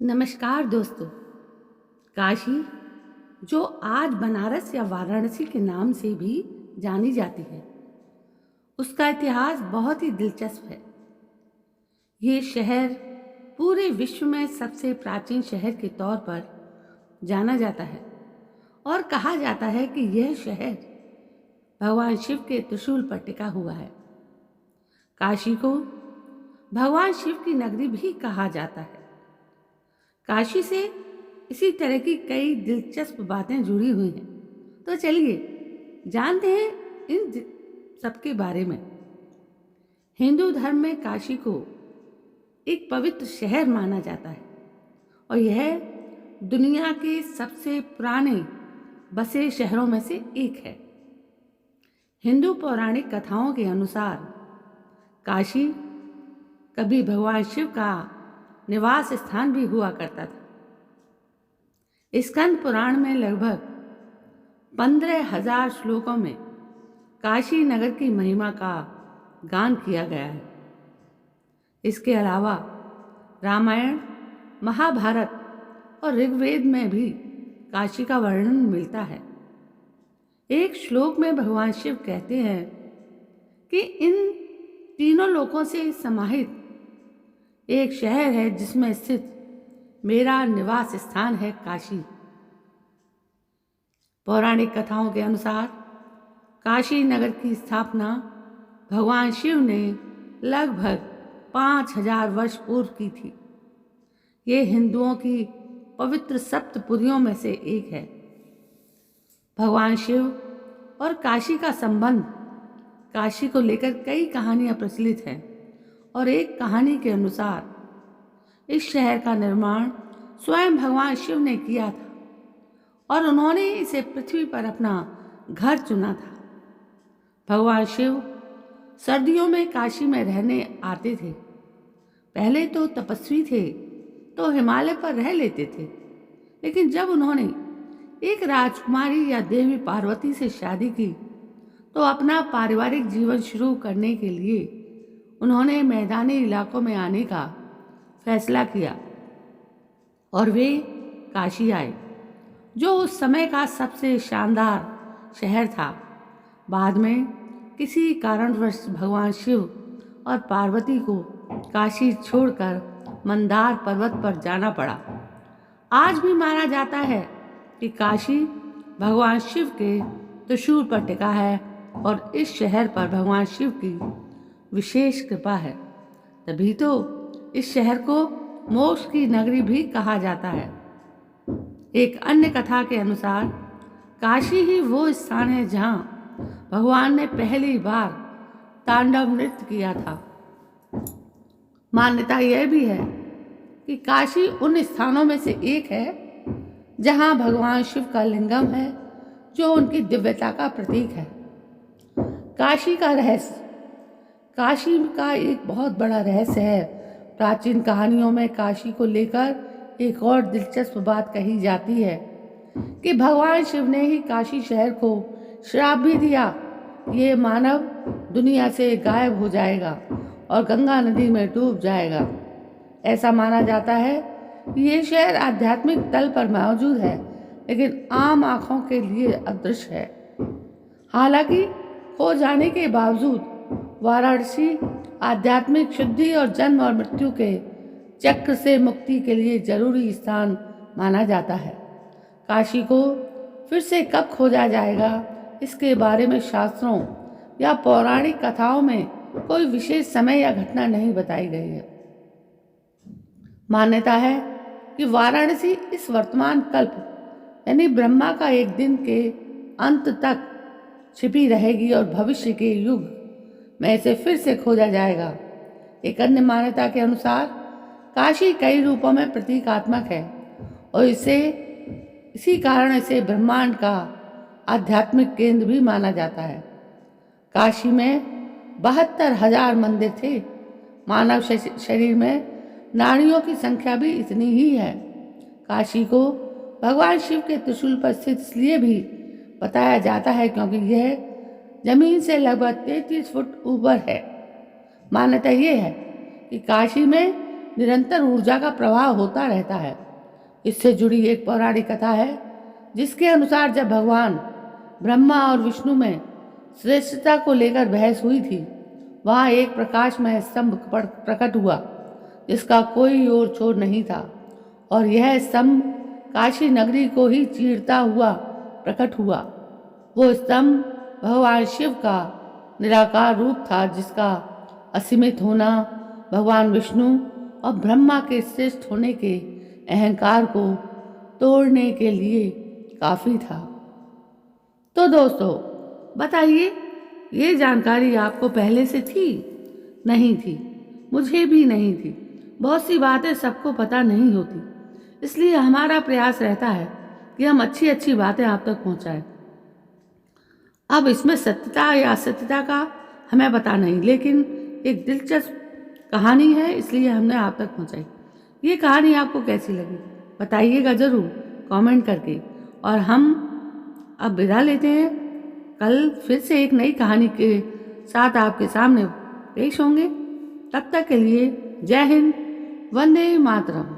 नमस्कार दोस्तों। काशी, जो आज बनारस या वाराणसी के नाम से भी जानी जाती है, उसका इतिहास बहुत ही दिलचस्प है। ये शहर पूरे विश्व में सबसे प्राचीन शहर के तौर पर जाना जाता है और कहा जाता है कि यह शहर भगवान शिव के त्रिशूल पर टिका हुआ है। काशी को भगवान शिव की नगरी भी कहा जाता है। काशी से इसी तरह की कई दिलचस्प बातें जुड़ी हुई हैं। तो चलिए जानते हैं इन सबके बारे में। हिंदू धर्म में काशी को एक पवित्र शहर माना जाता है और यह दुनिया के सबसे पुराने बसे शहरों में से एक है। हिंदू पौराणिक कथाओं के अनुसार काशी कभी भगवान शिव का निवास स्थान भी हुआ करता था। स्कंद पुराण में लगभग 15,000 श्लोकों में काशी नगर की महिमा का गान किया गया है। इसके अलावा रामायण, महाभारत और ऋग्वेद में भी काशी का वर्णन मिलता है। एक श्लोक में भगवान शिव कहते हैं कि इन तीनों लोकों से समाहित एक शहर है जिसमें स्थित मेरा निवास स्थान है काशी। पौराणिक कथाओं के अनुसार काशी नगर की स्थापना भगवान शिव ने लगभग 5,000 वर्ष पूर्व की थी। ये हिंदुओं की पवित्र सप्तपुरियों में से एक है। भगवान शिव और काशी का संबंध, काशी को लेकर कई कहानियां प्रचलित हैं और एक कहानी के अनुसार इस शहर का निर्माण स्वयं भगवान शिव ने किया था और उन्होंने इसे पृथ्वी पर अपना घर चुना था। भगवान शिव सर्दियों में काशी में रहने आते थे। पहले तो तपस्वी थे तो हिमालय पर रह लेते थे, लेकिन जब उन्होंने एक राजकुमारी या देवी पार्वती से शादी की तो अपना पारिवारिक जीवन शुरू करने के लिए उन्होंने मैदानी इलाकों में आने का फैसला किया और वे काशी आए, जो उस समय का सबसे शानदार शहर था। बाद में किसी कारणवश भगवान शिव और पार्वती को काशी छोड़कर मंदार पर्वत पर जाना पड़ा। आज भी माना जाता है कि काशी भगवान शिव के त्रिशूल पर टिका है और इस शहर पर भगवान शिव की विशेष कृपा है। तभी तो इस शहर को मोक्ष की नगरी भी कहा जाता है। एक अन्य कथा के अनुसार काशी ही वो स्थान है जहाँ भगवान ने पहली बार तांडव नृत्य किया था। मान्यता यह भी है कि काशी उन स्थानों में से एक है जहाँ भगवान शिव का लिंगम है, जो उनकी दिव्यता का प्रतीक है। काशी का रहस्य, काशी का एक बहुत बड़ा रहस्य है। प्राचीन कहानियों में काशी को लेकर एक और दिलचस्प बात कही जाती है कि भगवान शिव ने ही काशी शहर को श्राप भी दिया। ये मानव दुनिया से गायब हो जाएगा और गंगा नदी में डूब जाएगा। ऐसा माना जाता है कि ये शहर आध्यात्मिक तल पर मौजूद है, लेकिन आम आँखों के लिए अदृश्य है। हालांकि खो जाने के बावजूद वाराणसी आध्यात्मिक शुद्धि और जन्म और मृत्यु के चक्र से मुक्ति के लिए जरूरी स्थान माना जाता है। काशी को फिर से कब खोजा जाएगा, इसके बारे में शास्त्रों या पौराणिक कथाओं में कोई विशेष समय या घटना नहीं बताई गई है। मान्यता है कि वाराणसी इस वर्तमान कल्प यानी ब्रह्मा का एक दिन के अंत तक छिपी रहेगी और भविष्य के युग में इसे फिर से खोजा जाएगा। एक अन्य मान्यता के अनुसार काशी कई रूपों में प्रतीकात्मक है और इसी कारण इसे ब्रह्मांड का आध्यात्मिक केंद्र भी माना जाता है। काशी में 72,000 मंदिर थे। मानव शरीर में नाड़ियों की संख्या भी इतनी ही है। काशी को भगवान शिव के त्रिशूल पर स्थित इसलिए भी बताया जाता है क्योंकि यह जमीन से लगभग 33 फुट ऊपर है। मान्यता यह है कि काशी में निरंतर ऊर्जा का प्रवाह होता रहता है। इससे जुड़ी एक पौराणिक कथा है जिसके अनुसार जब भगवान ब्रह्मा और विष्णु में श्रेष्ठता को लेकर बहस हुई थी, वहाँ एक प्रकाशमय स्तंभ प्रकट हुआ जिसका कोई ओर छोर नहीं था, और यह स्तंभ काशी नगरी को ही चीरता हुआ प्रकट हुआ। वो स्तंभ भगवान शिव का निराकार रूप था, जिसका असीमित होना भगवान विष्णु और ब्रह्मा के श्रेष्ठ होने के अहंकार को तोड़ने के लिए काफ़ी था। तो दोस्तों बताइए, ये जानकारी आपको पहले से थी? नहीं थी, मुझे भी नहीं थी। बहुत सी बातें सबको पता नहीं होती, इसलिए हमारा प्रयास रहता है कि हम अच्छी अच्छी बातें आप तक पहुंचाएं। अब इसमें सत्यता या असत्यता का हमें पता नहीं, लेकिन एक दिलचस्प कहानी है, इसलिए हमने आप तक पहुंचाई। ये कहानी आपको कैसी लगी बताइएगा ज़रूर कमेंट करके। और हम अब विदा लेते हैं, कल फिर से एक नई कहानी के साथ आपके सामने पेश होंगे। तब तक के लिए जय हिंद, वंदे मातरम।